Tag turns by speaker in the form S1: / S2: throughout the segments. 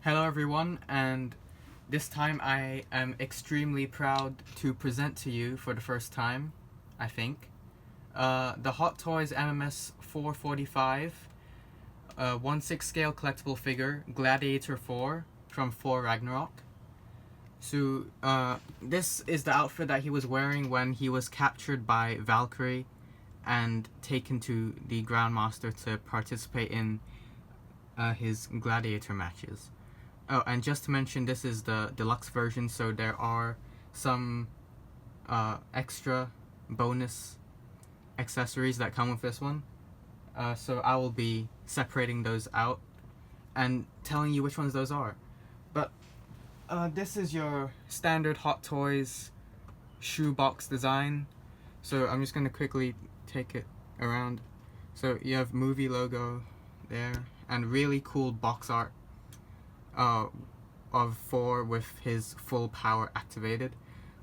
S1: Hello everyone, and this time I am extremely proud to present to you for the first time, I think, the Hot Toys MMS445 1/6 scale collectible figure, Gladiator Thor from Thor Ragnarok. So this is the outfit that he was wearing when he was captured by Valkyrie and taken to the Grandmaster to participate in his gladiator matches. Oh, and just to mention, this is the deluxe version, so there are some extra bonus accessories that come with this one. So I will be separating those out and telling you which ones those are. But this is your standard Hot Toys shoebox design. So I'm just going to quickly take it around. So you have movie logo there and really cool box art of Thor with his full power activated.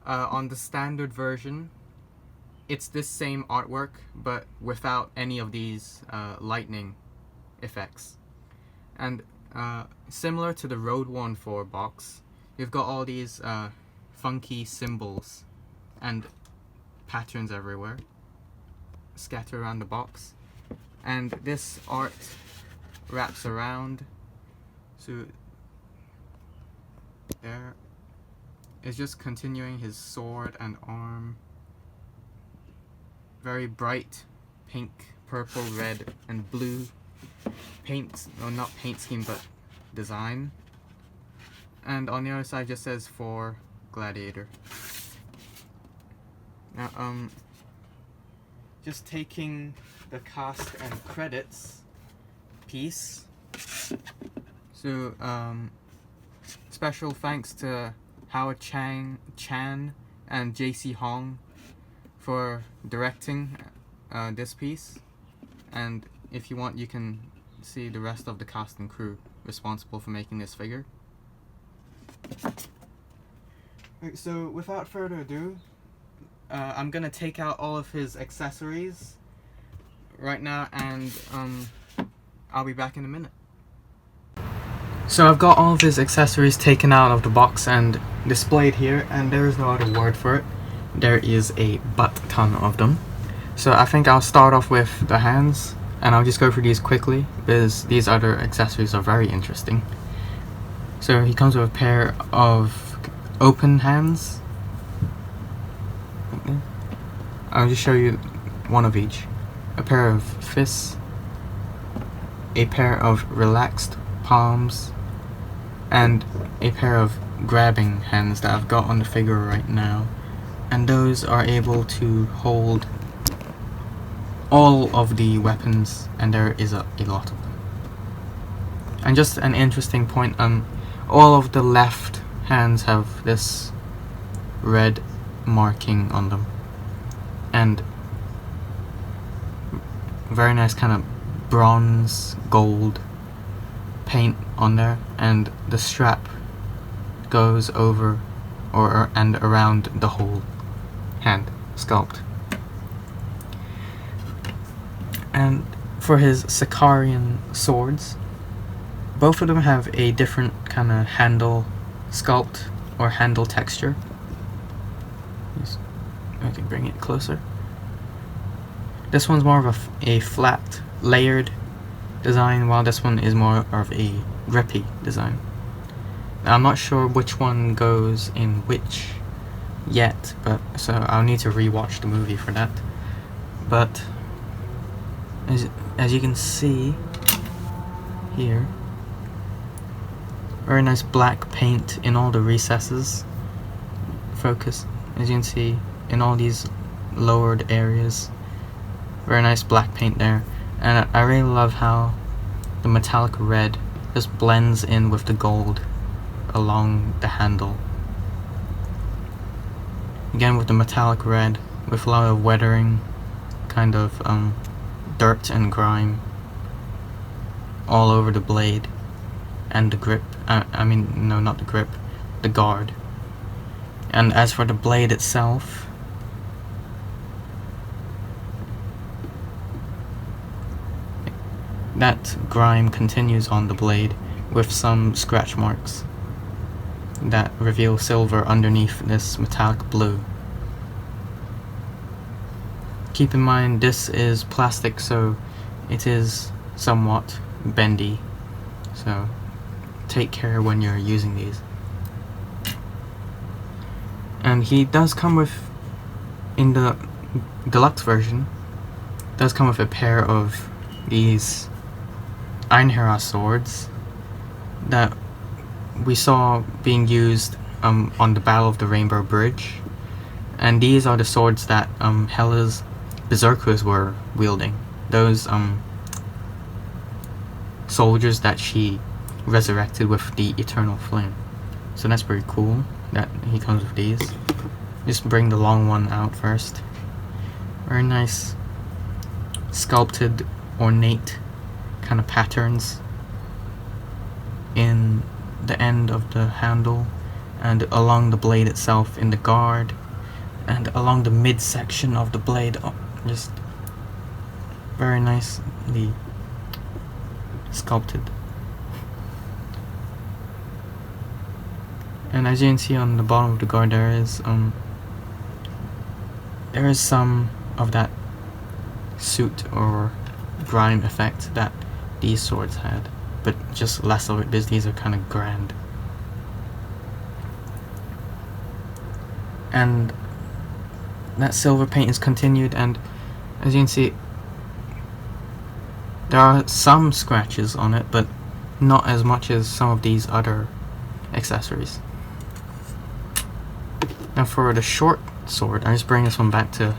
S1: On the standard version, it's this same artwork but without any of these lightning effects. And similar to the Road Worn Thor box, you've got all these funky symbols and patterns everywhere scattered around the box. And this art wraps around, so there is just continuing his sword and arm. Very bright pink, purple, red, and blue paint, or not paint scheme, but design. And on the other side just says for Gladiator. Now, just taking the cast and credits piece. So, special thanks to Howard Chan and JC Hong for directing this piece. And if you want, you can see the rest of the cast and crew responsible for making this figure. Okay, so without further ado, I'm gonna take out all of his accessories right now, and I'll be back in a minute. So I've got all of his accessories taken out of the box and displayed here, and there is no other word for it. There is a butt ton of them. So I think I'll start off with the hands, and I'll just go through these quickly because these other accessories are very interesting. So he comes with a pair of open hands. I'll just show you one of each. A pair of fists, a pair of relaxed palms, and a pair of grabbing hands that I've got on the figure right now. And those are able to hold all of the weapons, and there is a lot of them. And just an interesting point, all of the left hands have this red marking on them, and very nice kind of bronze gold paint on there, and the strap goes over and around the whole hand sculpt. And for his Sakaarian swords, both of them have a different kind of handle sculpt or handle texture. I can bring it closer. This one's more of a flat, layered design, while this one is more of a grippy design. Now, I'm not sure which one goes in which yet, but so I'll need to rewatch the movie for that. But as you can see here, very nice black paint in all the recesses. Focus, as you can see, in all these lowered areas. Very nice black paint there. And I really love how the metallic red just blends in with the gold along the handle. Again with the metallic red, with a lot of weathering, kind of dirt and grime all over the blade and the grip. I mean, no, not the grip, the guard. And as for the blade itself, that grime continues on the blade with some scratch marks that reveal silver underneath this metallic blue. Keep in mind this is plastic, so it is somewhat bendy, so take care when you're using these. And he does come with, in the deluxe version, does come with a pair of these Einherjar swords that we saw being used on the Battle of the Rainbow Bridge, and these are the swords that Hela's berserkers were wielding. Those soldiers that she resurrected with the eternal flame. So that's pretty cool that he comes with these. Just bring the long one out first. Very nice sculpted, ornate kind of patterns in the end of the handle and along the blade itself in the guard and along the midsection of the blade. Just very nicely sculpted. And as you can see on the bottom of the guard, there is some of that soot or grime effect that these swords had, but just less of it because these are kind of grand. And that silver paint is continued, and as you can see, there are some scratches on it, but not as much as some of these other accessories. Now for the short sword, I just bring this one back to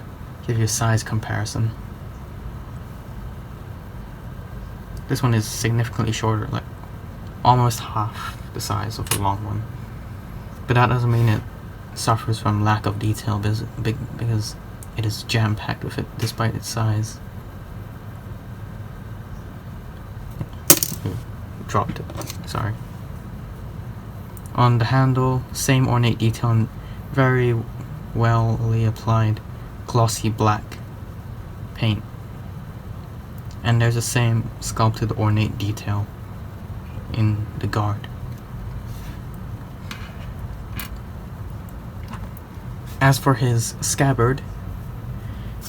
S1: give you a size comparison. This one is significantly shorter, like almost half the size of the long one. But that doesn't mean it suffers from lack of detail because it is jam-packed with it despite its size. Dropped it, sorry. On the handle, same ornate detail and very wellly applied glossy black paint. And there's the same sculpted ornate detail in the guard. As for his scabbard,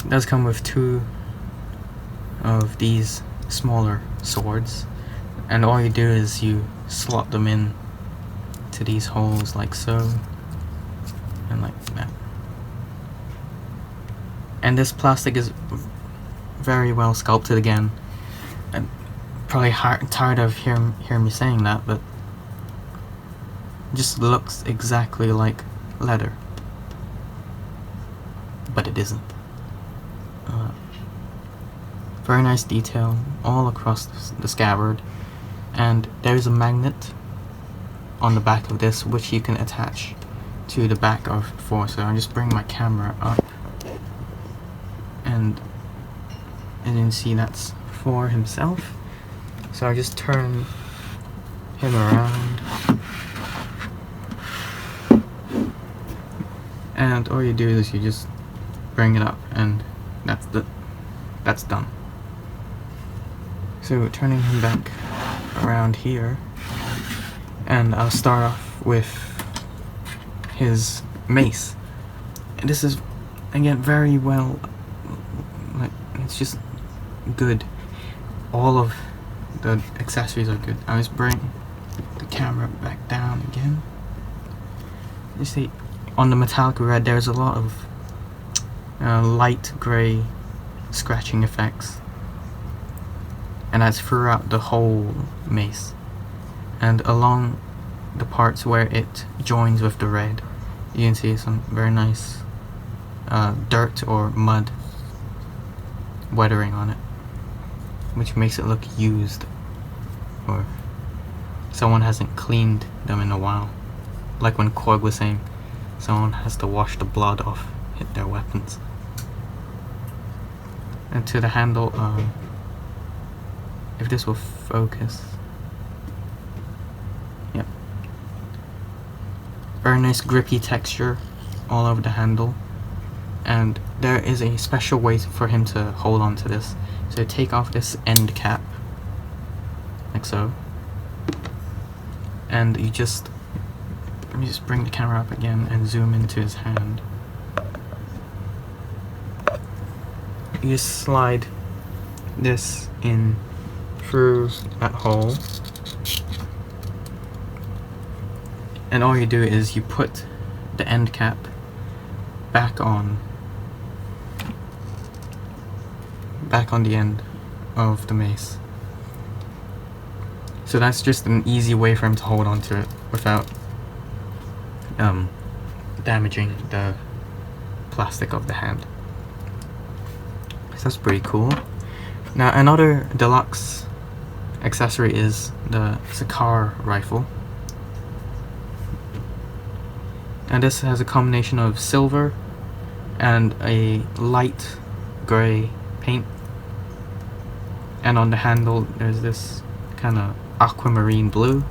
S1: it does come with two of these smaller swords, and all you do is you slot them in to these holes like so and like that. And this plastic is very well sculpted again. I'm probably tired of hearing me saying that, but it just looks exactly like leather, but it isn't. Very nice detail all across the scabbard, and there's a magnet on the back of this which you can attach to the back of Thor. So I'll just bring my camera up, and you can see that's Thor himself. So I just turn him around, and all you do is you just bring it up, and that's done. So turning him back around here, and I'll start off with his mace. And this is again very well, like, it's just good. All of the accessories are good. I just bring the camera back down again. You see on the metallic red there's a lot of light grey scratching effects, and that's throughout the whole mace. And along the parts where it joins with the red, you can see some very nice dirt or mud weathering on it, which makes it look used, or someone hasn't cleaned them in a while. Like when Korg was saying, someone has to wash the blood off their weapons. And to the handle, if this will focus, yep, very nice grippy texture all over the handle, and there is a special way for him to hold on to this. So take off this end cap, like so, and you just, let me just bring the camera up again and zoom into his hand. You just slide this in through that hole, and all you do is you put the end cap back on the end of the mace. So that's just an easy way for him to hold on to it without damaging the plastic of the hand. So that's pretty cool. Now another deluxe accessory is the Sakaar Rifle. And this has a combination of silver and a light grey paint. And on the handle there's this kind of aquamarine blue.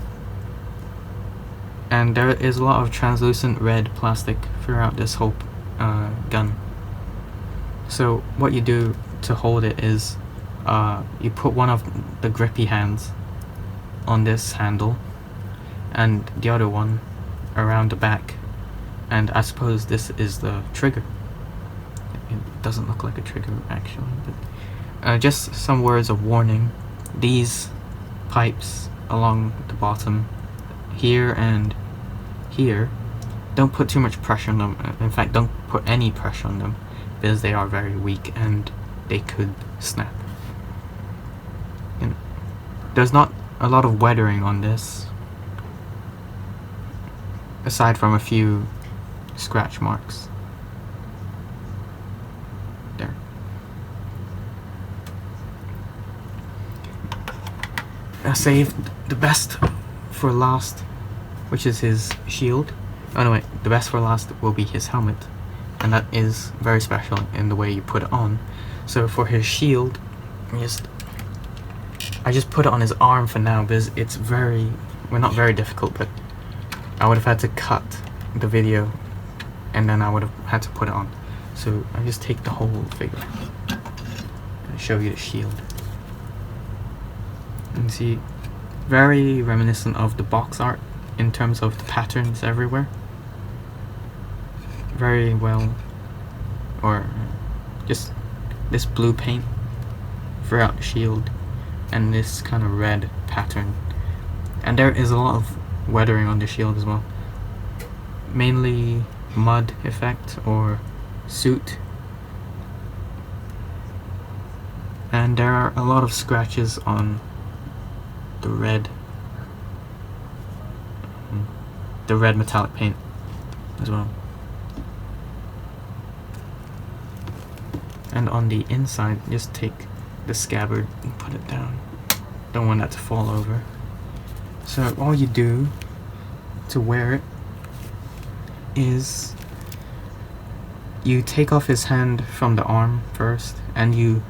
S1: And there is a lot of translucent red plastic throughout this whole gun. So what you do to hold it is you put one of the grippy hands on this handle and the other one around the back, and I suppose this is the trigger. It doesn't look like a trigger actually, but just some words of warning. These pipes along the bottom here and here, don't put too much pressure on them. In fact, don't put any pressure on them because they are very weak and they could snap. And there's not a lot of weathering on this, aside from a few scratch marks. There. I saved the best for last, which is his shield. Oh no, wait, the best for last will be his helmet, and that is very special in the way you put it on. So for his shield, I just put it on his arm for now because it's very, well, not very difficult, but I would have had to cut the video and then I would have had to put it on. So I just take the whole figure and show you the shield. And see, very reminiscent of the box art in terms of the patterns everywhere. Very well, or just this blue paint throughout the shield and this kind of red pattern. And there is a lot of weathering on the shield as well. Mainly mud effect or soot. And there are a lot of scratches on the red metallic paint as well. And on the inside, just take the scabbard and put it down. Don't want that to fall over. So all you do to wear it is you take off his hand from the arm first and you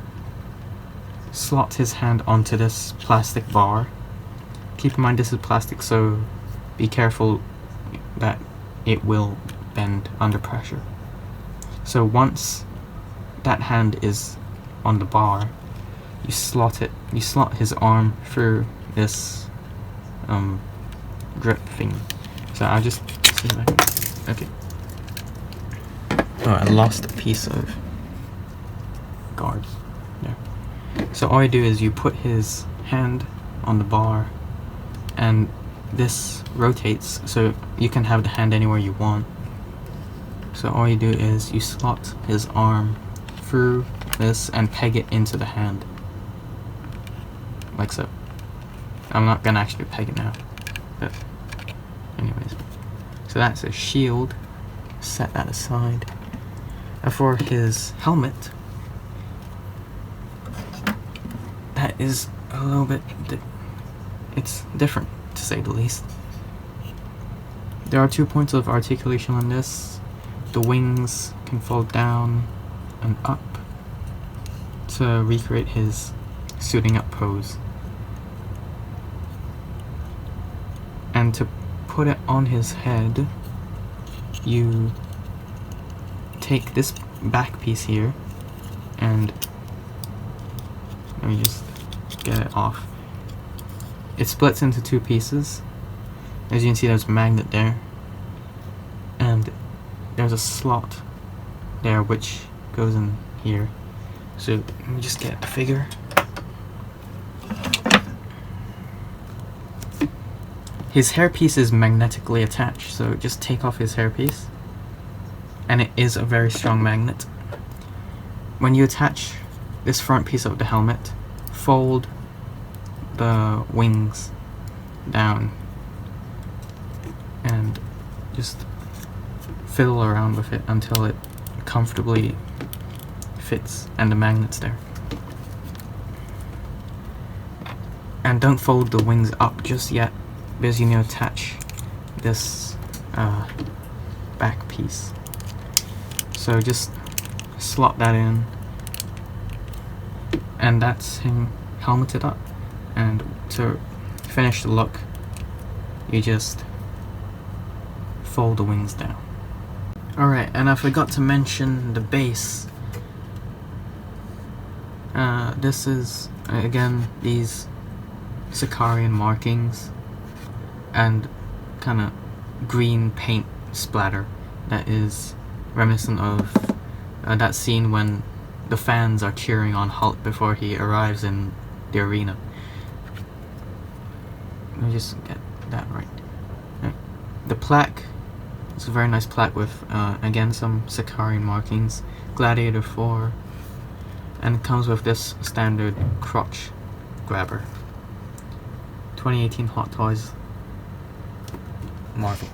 S1: slot his hand onto this plastic bar. Keep in mind this is plastic, so be careful that it will bend under pressure. So once that hand is on the bar, you slot his arm through this grip thing. So I'll just see if I can, okay. Oh, I lost a piece of guard there. So all you do is you put his hand on the bar and this rotates so you can have the hand anywhere you want. So all you do is you slot his arm through this and peg it into the hand, like so. I'm not gonna actually peg it now, but anyways. So that's a shield. Set that aside. And for his helmet, that is a little bit, it's different to say the least. There are 2 points of articulation on this. The wings can fall down and up to recreate his suiting up pose. And to put it on his head, you take this back piece here and let me just get it off. It splits into 2 pieces, As you can see, there's a magnet there, and there's a slot there which goes in here. So let me just get the figure. His hairpiece is magnetically attached, so just take off his hairpiece, and it is a very strong magnet. When you attach this front piece of the helmet, fold the wings down and just fiddle around with it until it comfortably fits and the magnet's there. And don't fold the wings up just yet, because you need to attach this back piece. So just slot that in, and that's him helmeted up. And to finish the look, you just fold the wings down. Alright, and I forgot to mention the base. This is, again, these Sakaarian markings and kind of green paint splatter that is reminiscent of that scene when the fans are cheering on Hulk before he arrives in the arena. Let me just get that right. The plaque is a very nice plaque with, again, some Sakaarian markings, Gladiator Thor, and it comes with this standard crotch grabber. 2018 Hot Toys Marvel.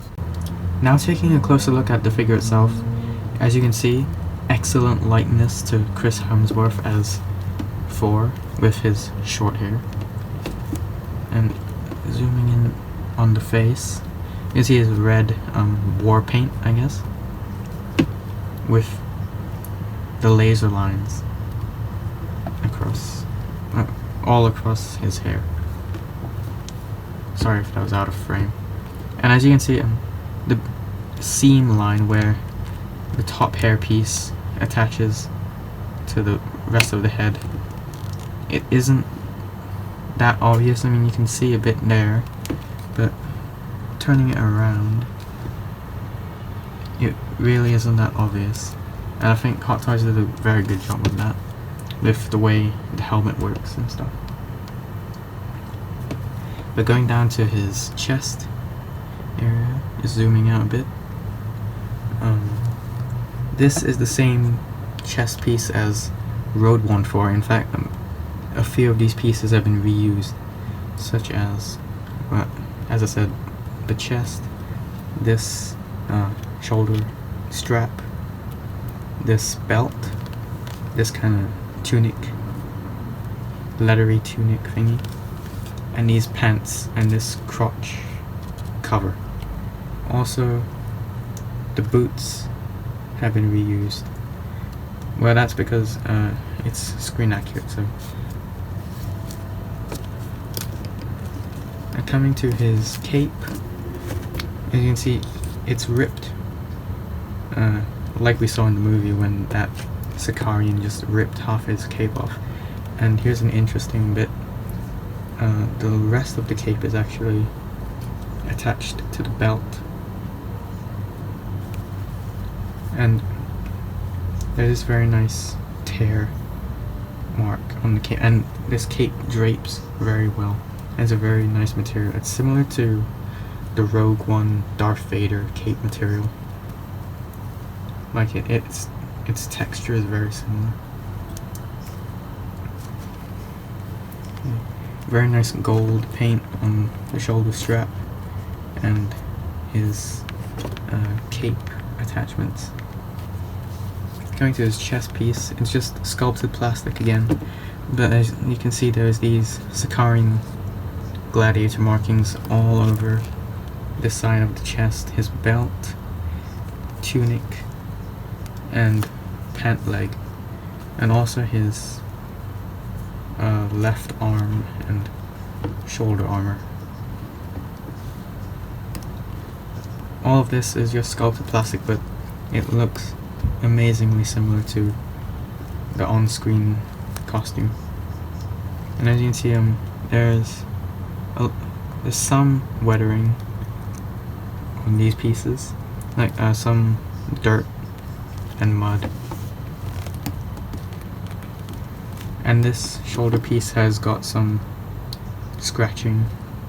S1: Now taking a closer look at the figure itself, as you can see, excellent likeness to Chris Hemsworth as Thor with his short hair. And zooming in on the face, you can see his red war paint, I guess, with the laser lines across, all across his hair. Sorry if that was out of frame. And as you can see, the seam line where the top hairpiece attaches to the rest of the head, it isn't that obvious. I mean, you can see a bit there, but turning it around, it really isn't that obvious. And I think Hot Toys did a very good job with that, with the way the helmet works and stuff. But going down to his chest area, just zooming out a bit, this is the same chest piece as Road 1 Thor. In fact, a few of these pieces have been reused, such as, well, as I said, the chest, this shoulder strap, this belt, this kind of tunic, leathery tunic thingy, and these pants and this crotch cover. Also, the boots have been reused. Well, that's because it's screen accurate. So, and coming to his cape, as you can see, it's ripped, like we saw in the movie when that Sakaarian just ripped half his cape off. And here's an interesting bit. The rest of the cape is actually attached to the belt, and there's this very nice tear mark on the cape, and this cape drapes very well. It's a very nice material. It's similar to the Rogue One Darth Vader cape material. Like its texture is very similar. Very nice gold paint on the shoulder strap and his cape attachments. Going to his chest piece, it's just sculpted plastic again, but as you can see, there's these Sakaarian gladiator markings all over the side of the chest, his belt, tunic, and pant leg, and also his left arm and shoulder armor. All of this is just sculpted plastic, but it looks amazingly similar to the on-screen costume. And as you can see, there's some weathering on these pieces, like some dirt and mud. And this shoulder piece has got some scratching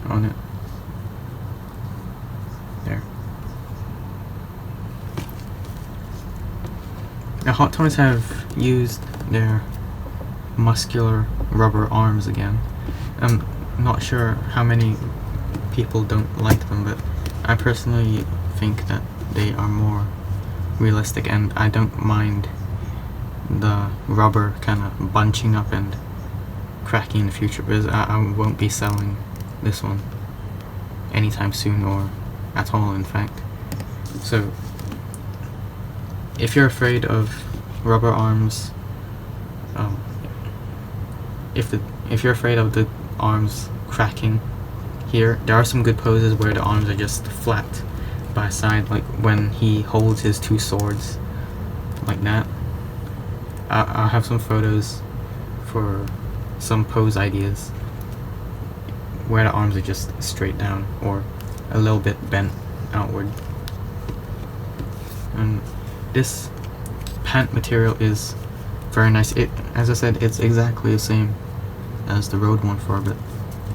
S1: on it. There. Now Hot Toys have used their muscular rubber arms again. I'm not sure how many people don't like them, but I personally think that they are more realistic, and I don't mind the rubber kind of bunching up and cracking in the future, because I won't be selling this one anytime soon, or at all in fact. So if you're afraid of rubber arms, if you're afraid of the arms cracking here, there are some good poses where the arms are just flat by side, like when he holds his two swords like that. I'll have some photos for some pose ideas where the arms are just straight down or a little bit bent outward. And this pant material is very nice. It, as I said, it's exactly the same as the Road 1/4, but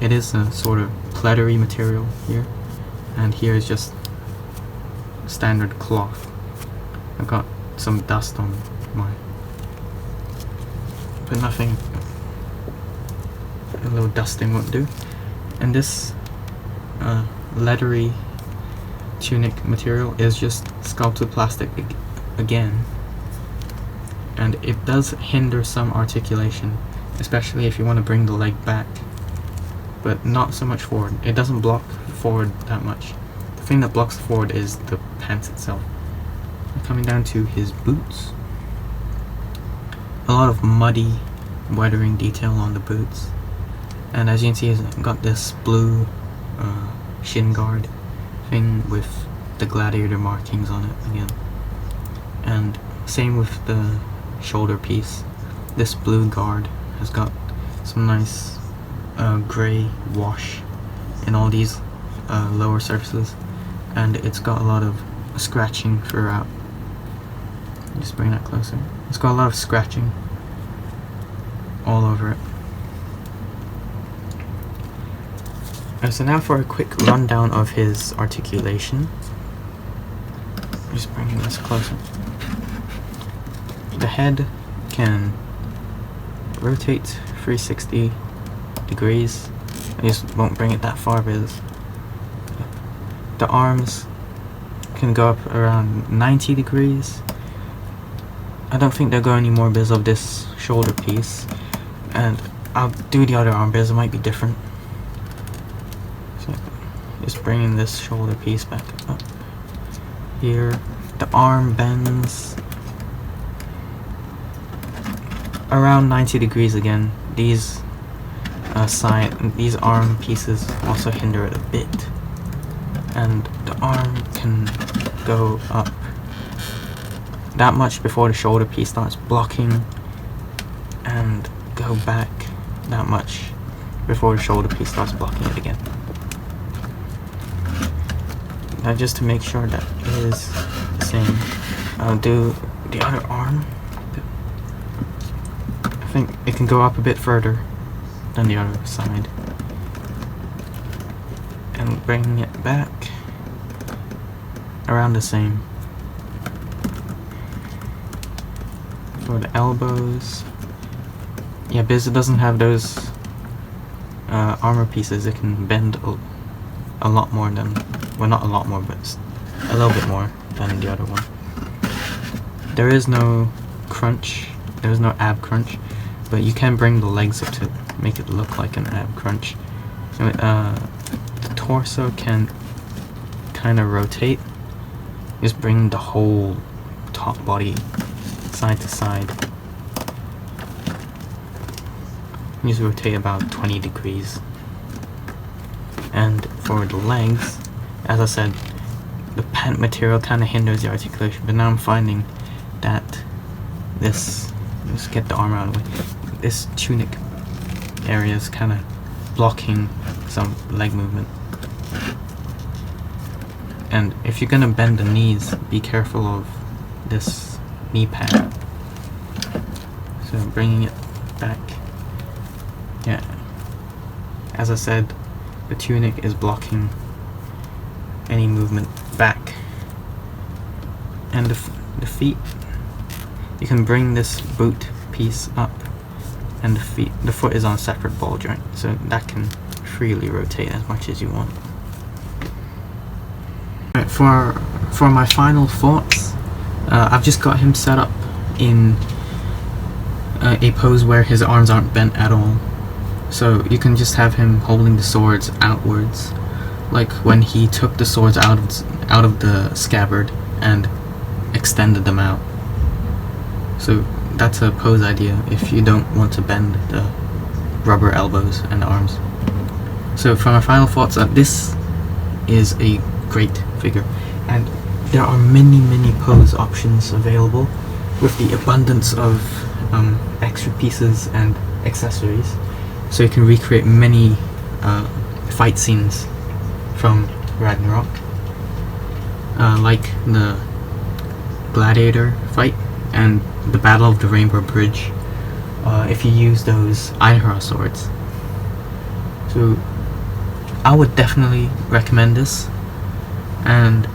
S1: it is a sort of pleathery material here, and here is just standard cloth. I've got some dust on mine, but nothing, a little dusting won't do. And this leathery tunic material is just sculpted plastic again, and it does hinder some articulation, especially if you want to bring the leg back, but not so much forward. It doesn't block forward that much. The thing that blocks forward is the pants itself. Coming down to his boots, a lot of muddy weathering detail on the boots, and as you can see, he's got this blue shin guard thing with the Gladiator markings on it again, and same with the shoulder piece. This blue guard has got some nice grey wash in all these lower surfaces, and it's got a lot of scratching throughout. Just bring that closer. It's got a lot of scratching all over it. So now for a quick rundown of his articulation. Just bringing this closer. The head can rotate 360 degrees. I just won't bring it that far because the arms can go up around 90 degrees. I don't think they'll go any more because of this shoulder piece, and I'll do the other arm because it might be different. So just bringing this shoulder piece back up here. The arm bends around 90 degrees again. These these arm pieces also hinder it a bit, and the arm can go up that much before the shoulder piece starts blocking, and go back that much before the shoulder piece starts blocking it again. Now just to make sure that it is the same, I'll do the other arm. I think it can go up a bit further than the other side, and bring it back around the same. For the elbows, yeah, because it doesn't have those armor pieces, it can bend a lot more than, well, not a lot more, but a little bit more than the other one. There is no crunch, there is no ab crunch, but you can bring the legs up to make it look like an ab crunch. So, the torso can kind of rotate, just bring the whole top body side to side. Just rotate about 20 degrees. And for the legs, as I said, the pant material kind of hinders the articulation, but now I'm finding that this, let's get the arm out of the way, this tunic area is kind of blocking some leg movement. And if you're gonna bend the knees, be careful of this knee pad. So bringing it back. Yeah. As I said, the tunic is blocking any movement back. And the feet, you can bring this boot piece up, and the foot is on a separate ball joint, so that can freely rotate as much as you want. Right, for my final thoughts, I've just got him set up in a pose where his arms aren't bent at all. So you can just have him holding the swords outwards, like when he took the swords out of the scabbard and extended them out. So that's a pose idea if you don't want to bend the rubber elbows and arms. So for my final thoughts, this is a great figure, and there are many pose options available with the abundance of extra pieces and accessories, so you can recreate many fight scenes from Ragnarok, like the Gladiator fight and the Battle of the Rainbow Bridge, if you use those Einherjar swords. So I would definitely recommend this, and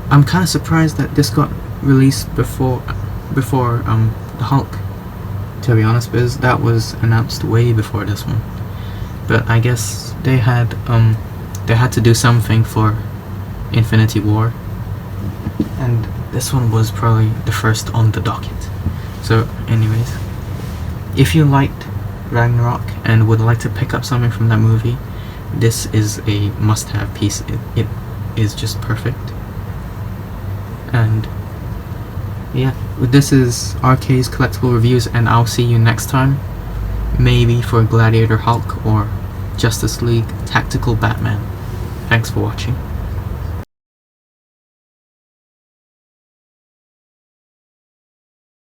S1: I'm kind of surprised that this got released before the Hulk, to be honest, because that was announced way before this one. But I guess they had to do something for Infinity War, and this one was probably the first on the docket. So anyways, if you liked Ragnarok and would like to pick up something from that movie, this is a must-have piece. It is just perfect. And yeah, this is RK's Collectible Reviews, and I'll see you next time, maybe for Gladiator Hulk or Justice League Tactical Batman. Thanks for watching.